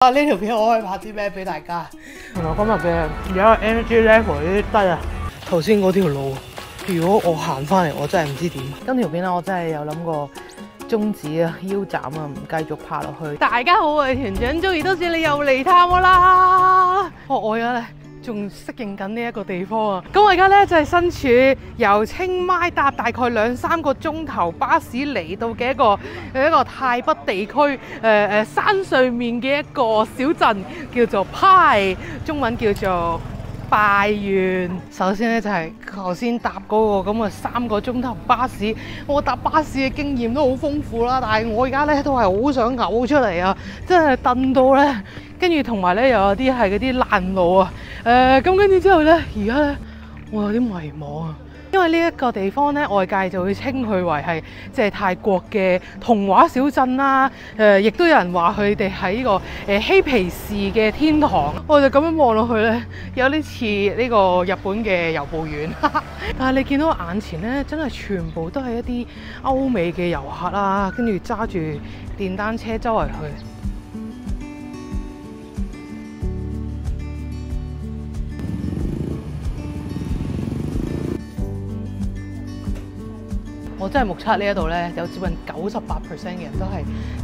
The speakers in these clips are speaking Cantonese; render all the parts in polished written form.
呢條片我可以拍啲咩俾大家？原來今日嘅而家 energy level 有啲低啊！頭先嗰條路，如果我行翻嚟，我真係唔知點。今條片咧，我真係有諗過終止啊、腰斬啊，唔繼續拍落去。大家好，我係團長 Joey，多謝你又嚟探我啦！我而家咧仲適應緊呢一個地方啊！咁我而家咧就係身處由清邁搭大概2-3個鐘頭巴士嚟到嘅一個泰北地區山上面嘅一個小鎮，叫做派，中文叫做拜縣。首先咧就係頭先搭嗰個咁嘅3個鐘頭巴士，我搭巴士嘅經驗都好豐富啦，但係我而家咧都係好想嘔出嚟啊！真係燉到咧，跟住同埋咧又有啲係嗰啲爛路啊！咁跟住之後咧，而家咧我有啲迷茫啊，因為呢一個地方咧，外界就會稱佢為係即係泰國嘅童話小鎮啦。亦都有人話佢哋喺呢個嬉皮士嘅天堂。我就咁樣望落去咧，有啲似呢個日本嘅遊步園。但係你見到眼前咧，真係全部都係一啲歐美嘅遊客啦，跟住揸住電單車周圍去。我真係目測呢一度咧，有接近98%嘅人都係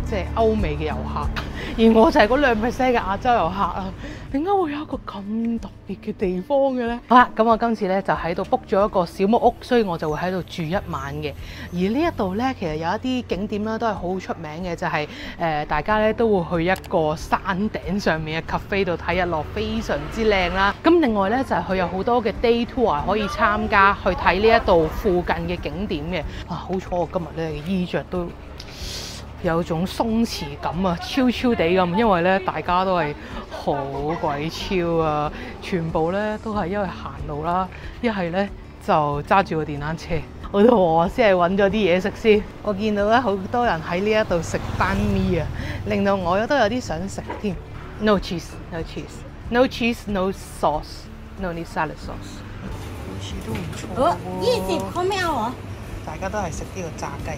即係歐美嘅遊客，而我就係嗰2%嘅亞洲遊客啊！點解會有一個咁特別嘅地方嘅咧？好啦，咁我今次咧就喺度 book 咗一個小木屋，所以我就會喺度住1晚嘅。而呢一度咧，其實有一啲景點啦，都係好出名嘅，就係大家咧都會去一個山頂上面嘅 cafe 度睇日落，非常之靚啦。咁另外咧就係佢有好多嘅 day tour 可以參加，去睇呢一度附近嘅景點嘅。好彩我今日咧衣着都有種鬆弛感啊，超超地咁，因為咧大家都係好鬼超啊，全部咧都係因為行路啦，一係咧就揸住個電單車。我都我先係揾咗啲嘢食先。我見到咧好多人喺呢一度食班咪啊，令到我都有啲想食添。No cheese, no cheese, no cheese, no sauce, no need salad sauce。好似都唔錯喎。20 come out 啊！大家都係食呢個炸雞，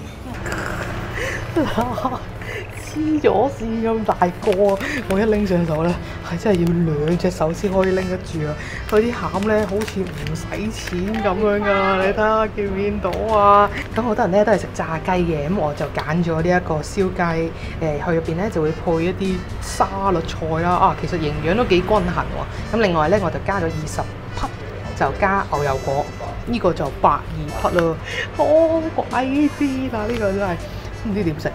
黐咗線咁大個，我一拎上手咧，係真係要2隻手先可以拎得住啊！佢啲餡咧好似唔使錢咁樣㗎，你睇下見唔見到啊？咁好多人咧都係食炸雞嘅，咁我就揀咗呢一個燒雞，佢入邊咧就會配一啲沙律菜啦，啊，其實營養都幾均衡喎。咁另外咧我就加咗20匹，就加牛油果。呢個就82匹咯，好鬼啲啦！呢個真係唔知點食，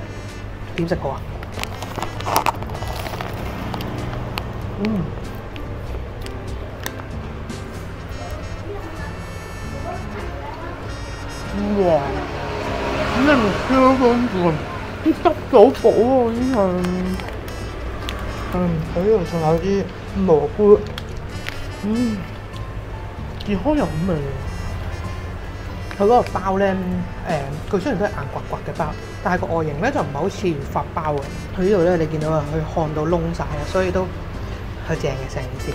點食好啊？哇！真係超豐富，啲汁好補喎，真係。佢呢度仲有啲蘑菇，健康又好味。佢嗰個包咧，佢雖然都係硬刮刮嘅包，但係個外形咧就唔係好似法包嘅。佢呢度咧，你見到啊，佢焊到窿晒啊，所以都係正嘅成件事。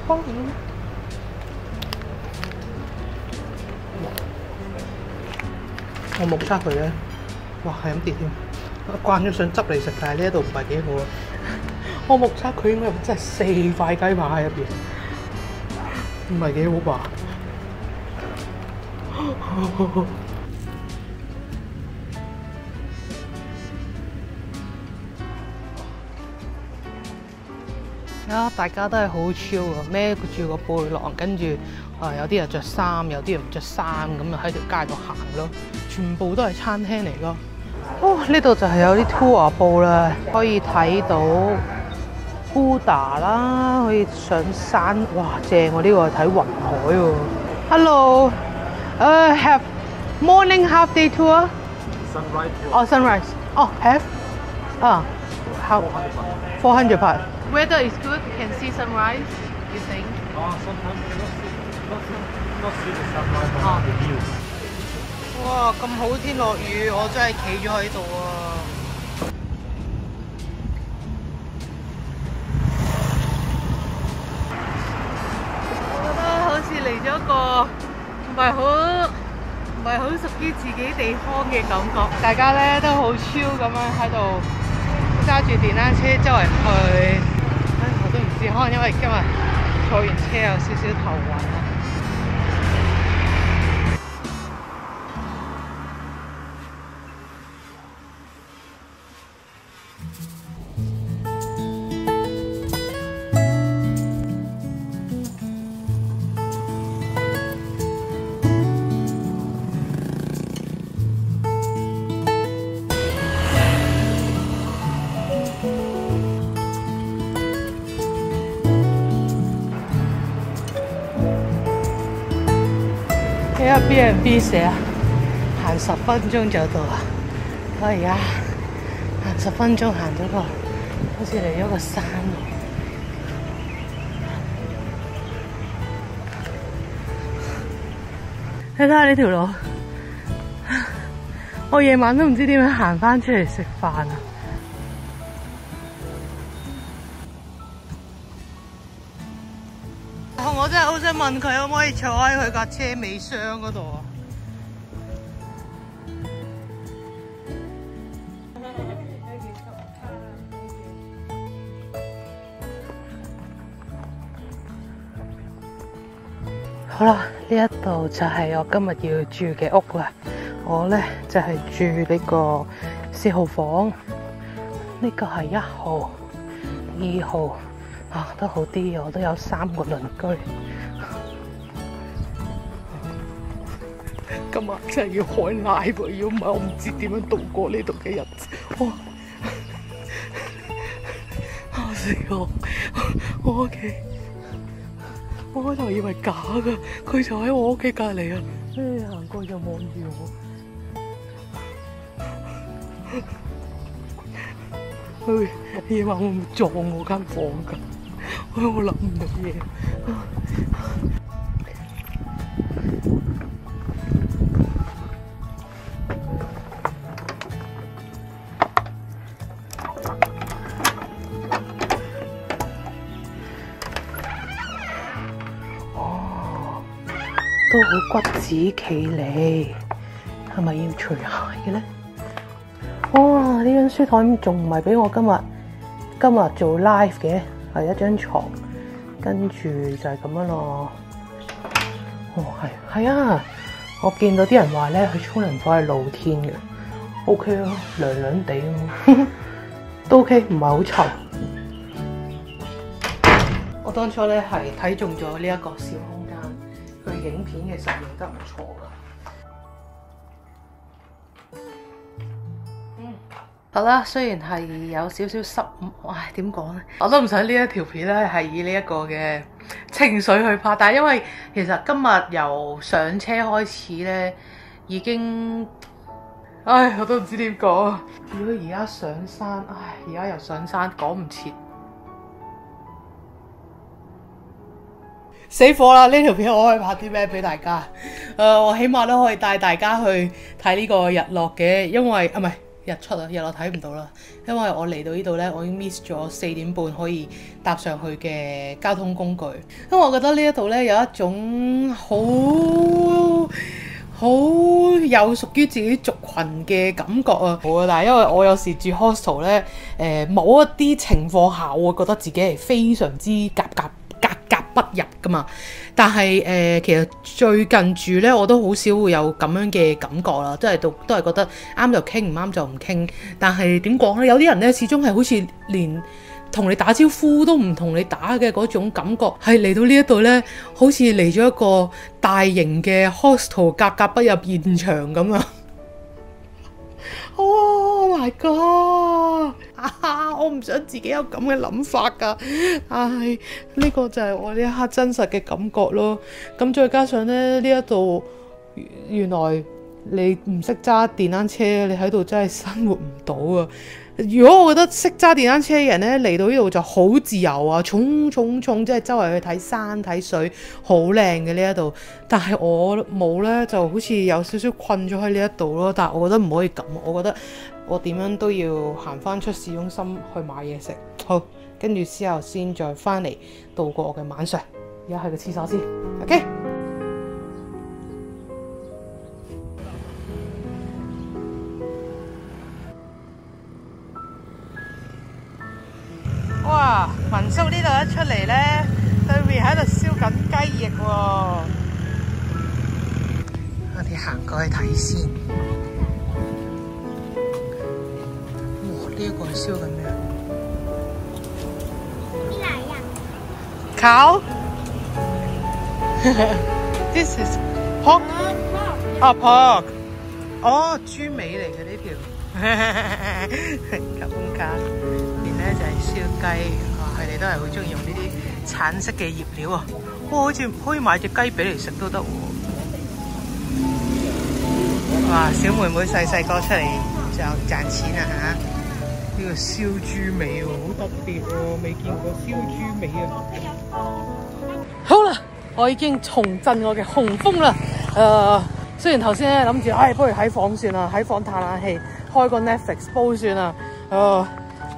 當然。我目測佢咧，哇係咁跌添，我慣咗想執嚟食，但係呢一度唔係幾好啊！我目測佢應該真係4塊雞扒喺入邊，唔係幾好吧？啊！大家都係好超啊，孭住個背囊，跟住有啲人着衫，有啲人唔着衫，咁就喺條街度行咯。全部都係餐廳嚟咯。哦，呢度就係有啲 tour 報啦，可以睇到 Buddha 啦，可以上山，哇正喎！呢個係睇雲海喎。Hello， have morning half day tour。Sunrise. Oh, sunrise. Oh, have? How? 400 baht. Weather is good. You can see sunrise. You think? Sometimes you not see the sunrise, but the view. 哇！咁好天落雨，我真係企咗喺度啊！個唔係好屬於自己地方嘅感覺。大家咧都好超咁樣喺度揸住電單車周圍去。我都唔知，可能因為今日坐完車有少少頭暈啦。睇下 B&B 寫啊，行10分鐘就到啦。我而家行10分鐘行咗個，好似嚟咗個山路。你睇下呢條路，我夜晚都唔知點樣行返出嚟食飯啊！我真係好想問佢可唔可以坐喺佢架車尾箱嗰度啊！好啦，呢一度就係我今日要住嘅屋啦。我呢就係住呢個4號房，呢個係1號、2號。啊，都好啲，我都有3個鄰居。今日真係要開 live，如果唔係我唔知點樣度過呢度嘅日子。哇！嚇死我！我屋企，我開頭以為假㗎，佢就喺我屋企隔離啊！行過就望住我。夜晚會唔會撞我間房㗎？我諗唔到嘢。哦，都好骨子企理，係咪要除鞋嘅咧？哇！呢張書台仲唔係俾我今日做 live 嘅，係一張床，跟住就係咁樣咯。哦，係啊！我見到啲人話咧，佢沖涼房係露天嘅 ，OK 咯，涼涼地咯，都 OK， 唔係好臭。我當初咧係睇中咗呢一個小空間，佢影片其實影得唔錯㗎。好啦，雖然係有少少失誤，唉，點講咧？我都唔想呢一條片咧係以呢一個嘅情緒去拍，但係因為其實今日由上車開始咧，已經，唉，我都唔知點講。如果而家上山，唉，而家又上山，趕唔切，死火啦！呢條片我可以拍啲咩俾大家？我起碼都可以帶大家去睇呢個日落嘅，因為唔係。日出啊，日落睇唔到啦，因為我嚟到呢度呢，我已經 miss 咗4點半可以搭上去嘅交通工具，因為我覺得呢一度呢，有一種好有屬於自己族群嘅感覺啊！好啊，但係因為我有時住 hostel 呢，某一啲情況下，我會覺得自己係非常之格格不入噶嘛，但係其實最近住咧，我都好少會有咁樣嘅感覺啦，即係都係覺得啱就傾，唔啱就唔傾。但係點講咧？有啲人咧，始終係好似連同你打招呼都唔同你打嘅嗰種感覺，係嚟到呢一度咧，好似嚟咗一個大型嘅 hostel 格不入現場咁啊！ Oh my god！ 我唔想自己有咁嘅諗法㗎，但係呢個就係我呢一刻真實嘅感覺咯。咁再加上咧，呢一度原來你唔識揸電單車，你喺度真係生活唔到啊！如果我覺得識揸電單車嘅人咧，嚟到呢度就好自由啊，衝，即係周圍去睇山睇水，好靚嘅呢一度。但係我冇咧，就好似有少少困咗喺呢一度咯。但係我覺得唔可以咁，我覺得我點樣都要行翻出市中心去買嘢食。好，跟住之後先再翻嚟度過我嘅晚上。而家去個廁所先，OK。哇！民宿呢度一出嚟咧，對面喺度燒緊雞翼喎。我哋行過去睇先。哇！呢一個係燒緊咩？Cow? This is pork. 啊 pork。哦，豬尾嚟嘅呢條。咁㗎。邊咧就係燒雞，佢哋都係好中意用呢啲橙色嘅醃料啊！哇，好似可以買隻雞髀嚟食都得喎。哇！小妹妹細細個出嚟就賺錢啊嚇！呢個燒豬尾喎，好特別喎，未見過燒豬尾啊！好啦，我已經重振我嘅雄風啦。雖然頭先咧諗住，不如喺房算啦，喺房嘆冷氣，開個 Netflix 煲算啦。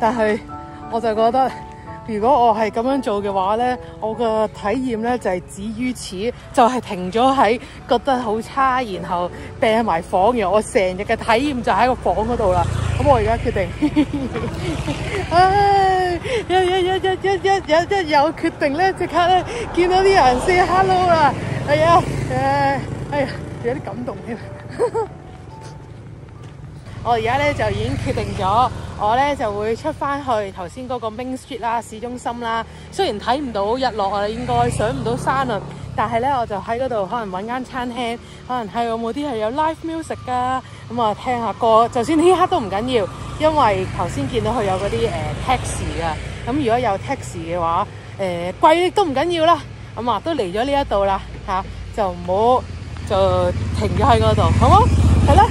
但係我就覺得，如果我係咁樣做嘅話咧，我嘅體驗咧就係止於此，就係停咗喺覺得好差，然後病埋房，然後我成日嘅體驗就喺個房嗰度啦。咁我而家決定，一有決定咧，即刻咧見到啲人 say hello 啦，係啊，有啲感動添。我而家咧就已經決定咗，我咧就會出翻去頭先嗰個 Main Street 啦，市中心啦。雖然睇唔到日落啊，應該上唔到山啊，但係咧我就喺嗰度可能揾間餐廳，可能係有冇啲係有 live music 㗎，咁啊聽下歌，就算呢刻都唔緊要，因為頭先見到佢有嗰啲taxi 㗎，咁如果有 taxi 嘅話，貴都唔緊要啦，咁啊都嚟咗呢一度啦嚇，就唔好就停咗喺嗰度，好冇？係啦。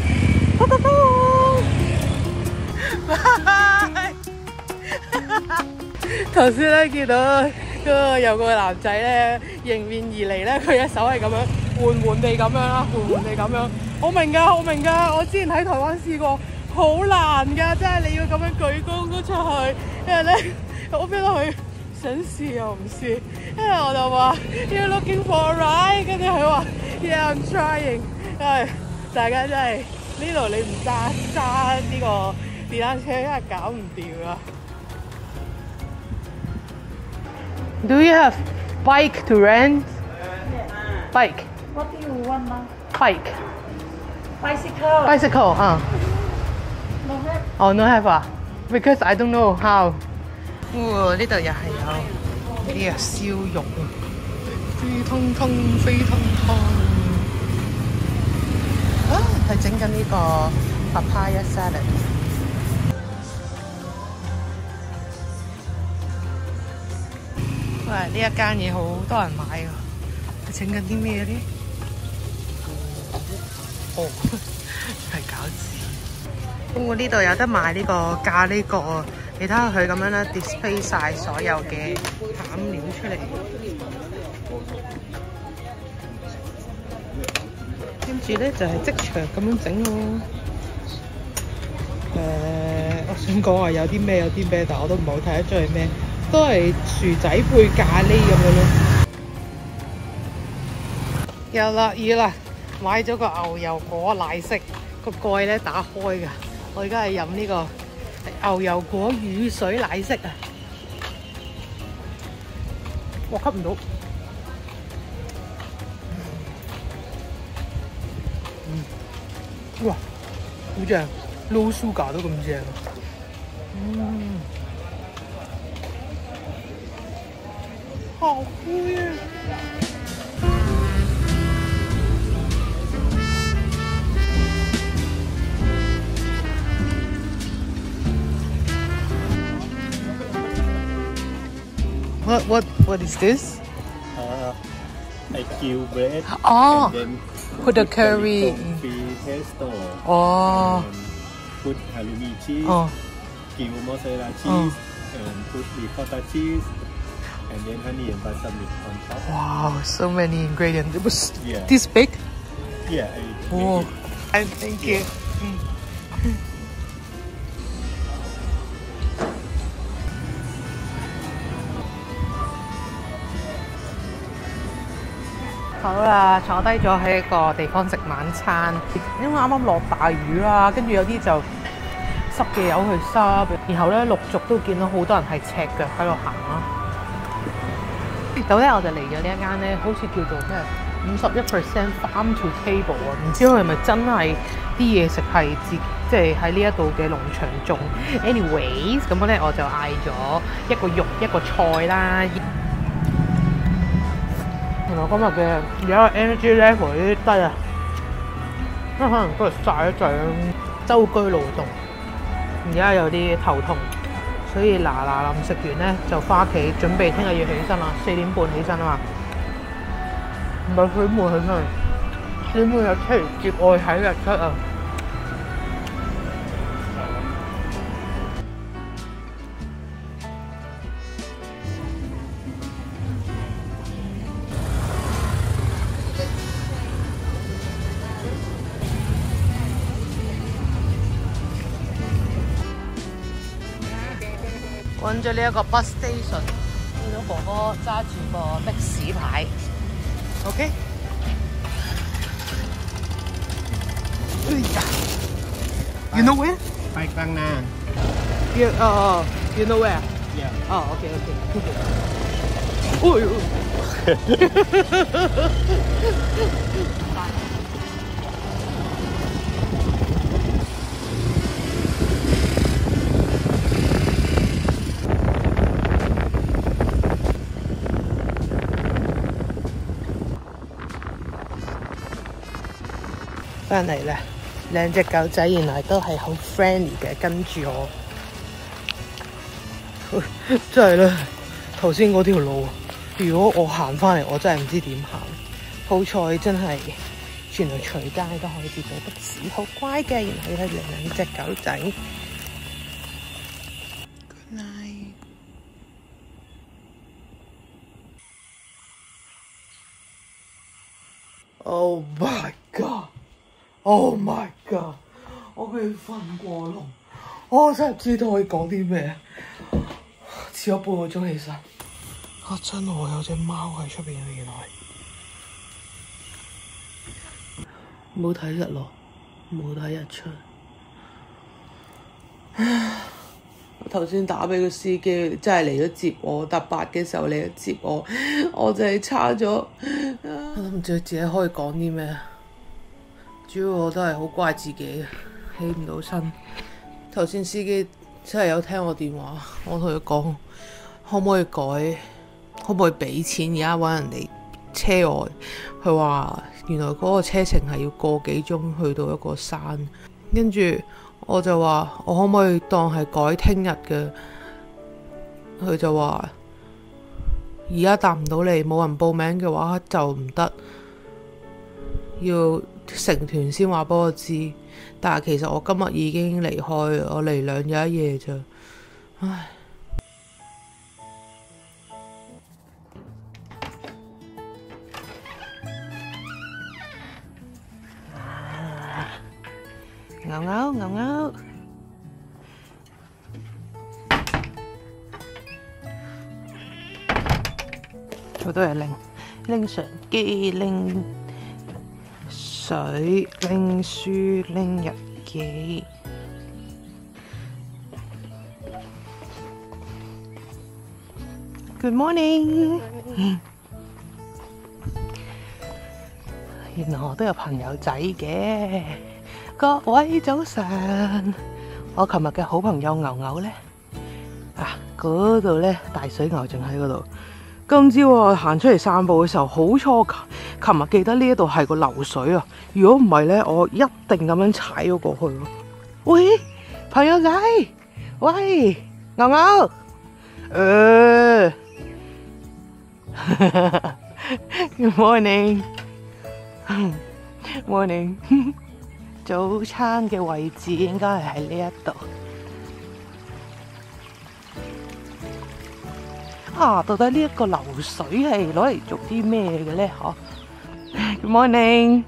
頭先咧見到有個男仔咧迎面而嚟咧，佢一手係咁樣緩緩地咁樣啦，緩緩地咁樣。我明㗎，我之前喺台灣試過，好難㗎，真係你要咁樣舉高出去，因為咧我邊度去想試又唔試，因為我就話 You're looking for a ride， 跟住佢話 Yeah I'm trying， 大家真係呢度你唔揸呢個電單車，真係搞唔掂啊！ Do you have bike to rent? Bike. What do you want now? Bike. Bicycle. Bicycle. No have. Oh, no have 啊 ？Because I don't know how. 哇！呢度又係有呢啲燒肉啊，飛騰騰，飛騰騰。啊！佢整緊呢個 papaya salad。喂，呢一間嘢好多人買㗎，佢整緊啲咩咧？哦，係餃子。咁我呢度有得賣呢個咖喱角啊！你睇下佢咁樣咧 display 晒所有嘅餡料出嚟，跟住咧就係即場咁樣整咯。我想講話有啲咩，但我都唔好睇得出係咩，都係薯仔配咖喱咁樣咯。又落雨啦，買咗個牛油果奶昔，個蓋咧打開㗎。我而家係飲呢個牛油果乳水奶昔啊！我吸唔到。哇，好正 ，low sugar 都咁正。好灰啊！What is this? I kill bread. Oh, and then put the curry. Confit pesto. Oh. And put halloumi cheese. Oh. Kill mozzarella cheese. And put ricotta cheese. And then honey and balsamic on top. Wow, so many ingredients. It was Yeah. this big? Yeah, I make Oh, it. and thank you. 好啦，坐低咗喺一個地方食晚餐，因為啱啱落大雨啦，跟住有啲就濕嘅油去濕，然後咧陸續都見到好多人係赤腳喺度行啦。咁咧我就嚟咗呢一間咧，好似叫做咩51% farm to table 啊，唔知佢係咪真係啲嘢食係即係喺呢一度嘅農場種。anyways， 咁咧我就嗌咗一個肉一個菜啦。原來今日嘅而家 energy level 有啲低啊，因為可能都係曬一陣，周居勞動，而家有啲頭痛，所以嗱臨食完咧就翻屋企，準備聽日要起身啦，4點半起身啊嘛。唔係4點半起身，4點半有車嚟接我喺日出啊！揾咗呢一個 bus station， 見到哥哥揸住個的士牌 ，OK。You know where? ไปกลางนา You know where? Yeah. Oh, okay. 哦呦！翻嚟啦，2隻狗仔原來都係好 friendly 嘅，跟住我。真係咧，頭先嗰條路，如果我行翻嚟，我真係唔知點行。好彩真係，原來隨街都可以接到的士，好乖嘅。原來係2隻狗仔。Good night。Oh my god！Oh my god！ 我俾佢瞓過籠，我真係唔知道可以講啲咩。遲咗半個鐘起身，真係有隻貓喺出邊啊！原來冇睇日落，冇睇日出。我頭先打俾個司機，真係嚟咗接我，搭8嘅時候嚟咗接我，我就係差咗。我都唔知自己可以講啲咩。主要我都係好怪自己，起唔到身。頭先司機真係有聽我電話，我同佢講可唔可以改，可唔可以俾錢而家揾人哋車我。佢話原來嗰個車程係要個幾鐘去到一個山，跟住我就話我可唔可以當係改聽日嘅。佢就話而家搭唔到嚟，冇人報名嘅話就唔得，要成團先話俾我知。但係其實我今日已經離開，我嚟2日1夜咋。唉，牛牛牛牛，好多嘢拎相機，拎水，拎書，拎日記。Good morning。原來我都有朋友仔嘅，各位早晨。我琴日嘅好朋友牛牛呢，嗰度呢，大水牛仲喺嗰度。今朝我行出嚟散步嘅時候，好彩我琴日記得呢一度係個流水啊！如果唔係咧，我一定咁樣踩咗過去。喂，朋友仔，喂，牛牛，Good morning， morning， 早餐嘅位置應該係喺呢一度。到底呢一個流水係攞嚟做啲咩嘅咧？Good morning.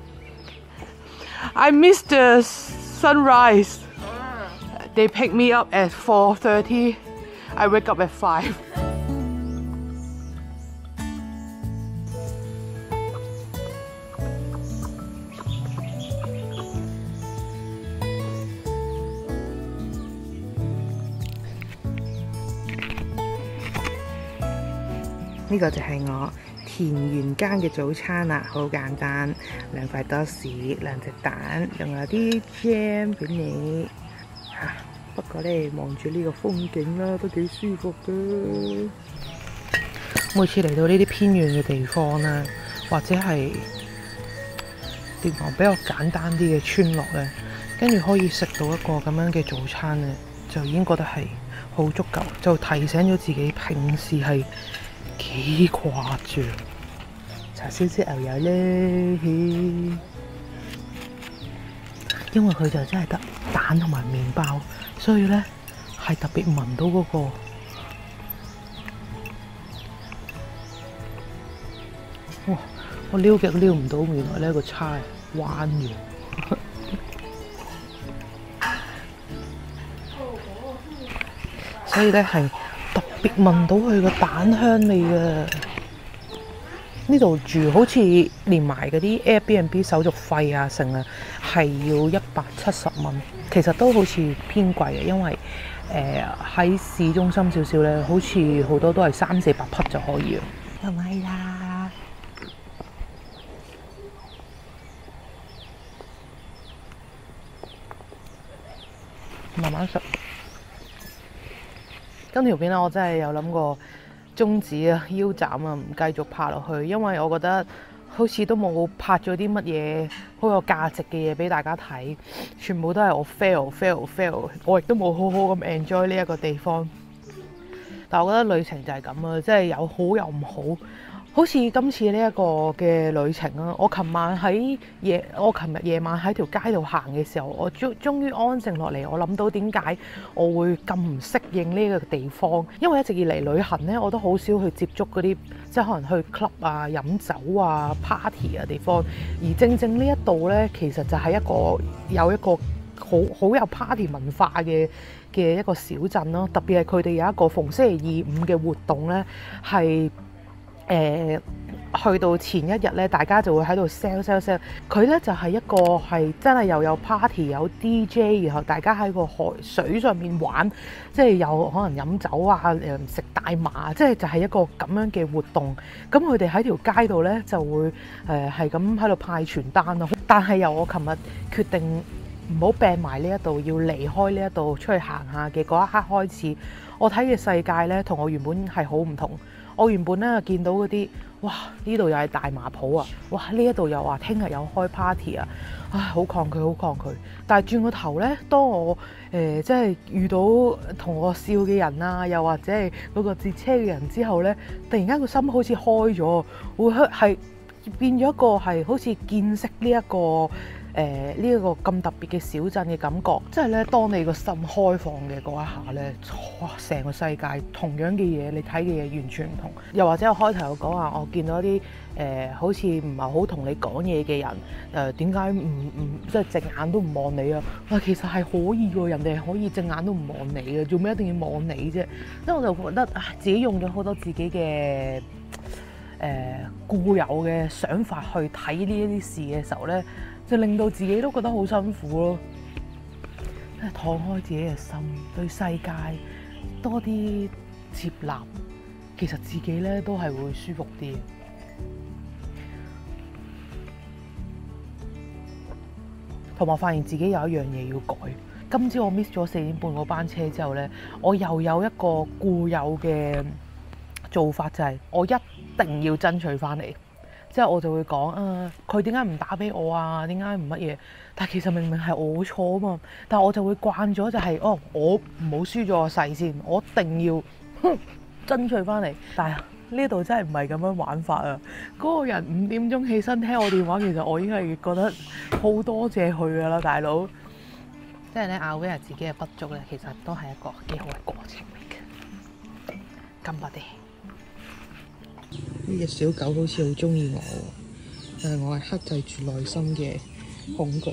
I missed the sunrise. They picked me up at 4:30. I wake up at 5. 呢個就係我田園間嘅早餐啦，好簡單，2塊多士，2隻蛋，仲有啲 jam 俾你嚇。不過咧，望住呢個風景啦，都幾舒服㗎。每次嚟到呢啲偏遠嘅地方啦，或者係點講比較簡單啲嘅村落咧，跟住可以食到一個咁樣嘅早餐咧，就已經覺得係好足夠，就提醒咗自己平時係幾誇張。搽少少牛油咧，因為佢就真係得蛋同埋麵包，所以咧係特別聞到嗰個哇！我撩極撩唔到，原來呢個叉係彎嘅。所以咧係特別聞到佢個蛋香味嘅。呢度住好似連埋嗰啲 Airbnb 手續費啊，成啊係要170蚊，其實都好似偏貴嘅，因為喺市中心少少咧，好似好多都係300-400匹就可以啦。又咪啦，慢慢食。今條片咧，我真係有諗過終止啊、腰斬啊，唔繼續拍落去，因為我覺得好似都冇拍咗啲乜嘢好有價值嘅嘢俾大家睇，全部都係我 fail，我亦都冇好好咁 enjoy 呢一個地方。但係我覺得旅程就係咁啊，即係有好有唔好。好似今次呢一個嘅旅程啊，我琴日夜晚喺條街度行嘅時候，我終於安靜落嚟。我諗到點解我會咁唔適應呢個地方，因為一直以嚟旅行呢，我都好少去接觸嗰啲即係可能去 club 啊、飲酒啊、party 啊地方。而正正呢一度呢，其實就係有一個好有 party 文化嘅一個小鎮咯。特別係佢哋有一個逢星期2、5嘅活動呢，係去到前一日咧，大家就會喺度 sell。佢咧就係一個係真係又有 party 有 DJ， 然後大家喺個海水上面玩，即係有可能飲酒啊、食大麻，即係就係一個咁樣嘅活動。咁佢哋喺條街度咧就會係咁喺度派傳單咯。但係由我琴日決定唔好病埋呢一度，要離開呢一度出去行下嘅嗰一刻開始，我睇嘅世界咧同我原本係好唔同。我原本咧見到嗰啲，哇！呢度又係大麻鋪啊，哇！呢一度又話聽日有開 party 啊，唉，好抗拒。但係轉個頭咧，當我即係遇到同我笑嘅人啊，又或者係嗰個截車嘅人之後咧，突然間個心好似開咗，會係變咗一個係好似見識呢一個咁特別嘅小鎮嘅感覺，即係咧，當你個心開放嘅嗰一下咧，哇！成個世界同樣嘅嘢，你睇嘅嘢完全唔同。又或者我開頭有講話，我見到啲好似唔係好同你講嘢嘅人，點解唔即係隻眼都唔望你啊？其實係可以喎，人哋係可以隻眼都唔望你嘅，做咩一定要望你啫？因為我就覺得自己用咗好多自己嘅固有嘅想法去睇呢一啲事嘅時候咧，就令到自己都覺得好辛苦咯。敞開自己嘅心，對世界多啲接納，其實自己咧都係會舒服啲。同埋發現自己有一樣嘢要改。今朝我 miss 咗4點半嗰班車之後咧，我又有一個固有嘅做法，就係我一定要爭取翻嚟。即係我就會講佢點解唔打俾我啊？點解唔乜嘢？但係其實明明係我錯啊嘛。但係我就會慣咗就係我唔好輸咗個勢先，我一定要爭取翻嚟。但係呢度真係唔係咁樣玩法啊！嗰個人5點鐘起身聽我電話，其實我已經係覺得好多謝佢㗎啦，大佬。即係咧，aware自己嘅不足咧，其實都係一個幾好嘅過程嚟嘅。咁我哋。呢隻小狗好似好中意我，但係我係克制住內心嘅恐懼。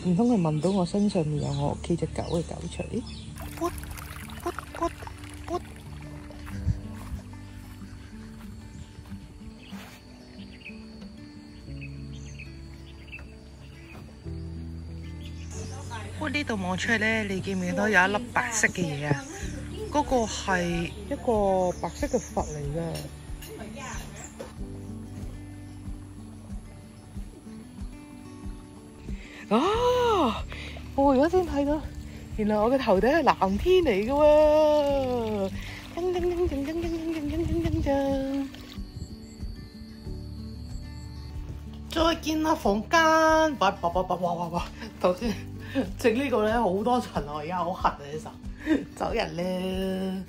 唔通佢聞到我身上面有我屋企隻狗嘅狗槌？呢度望出去咧，你見唔見到有一粒白色嘅嘢啊？嗰個係一個白色嘅佛嚟嘅。啊！我而家先睇到，原來我嘅頭頂係藍天嚟嘅喎。噔噔噔噔噔噔噔噔噔噔。再見啦，房間！哇！頭先整呢個咧好多層啊，而家好痕啊！呢手走人咧。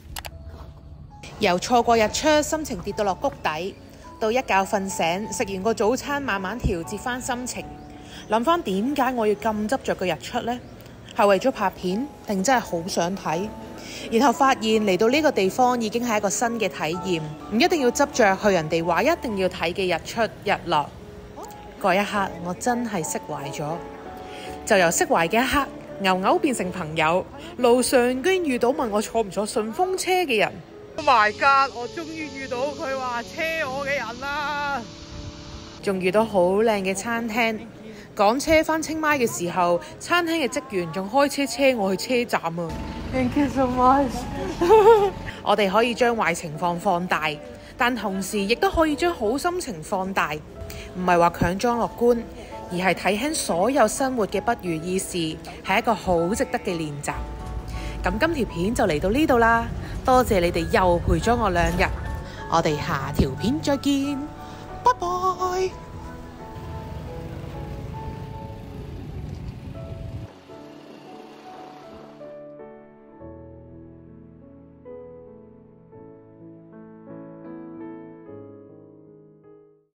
由錯過日出，心情跌到落谷底，到一覺瞓醒，食完個早餐，慢慢調節翻心情，諗翻點解我要咁執着個日出呢？係為咗拍片，定真係好想睇？然後發現嚟到呢個地方已經係一個新嘅體驗，唔一定要執着去人哋話一定要睇嘅日出日落。嗰一刻我真係釋懷咗，就由釋懷嘅一刻，牛牛變成朋友。路上居然遇到問我坐唔坐順風車嘅人。Oh my god！ 我終於遇到佢話車我嘅人啦，仲遇到好靚嘅餐廳。趕車返清邁嘅時候，餐廳嘅職員仲開車車我去車站啊 Thank you so much 我哋可以將壞情況放大，但同時亦都可以將好心情放大，唔係話強裝樂觀，而係睇輕所有生活嘅不如意事，係一個好值得嘅練習。咁今條片就嚟到呢度啦，多謝你哋又陪咗我2日，我哋下條片再見，拜拜。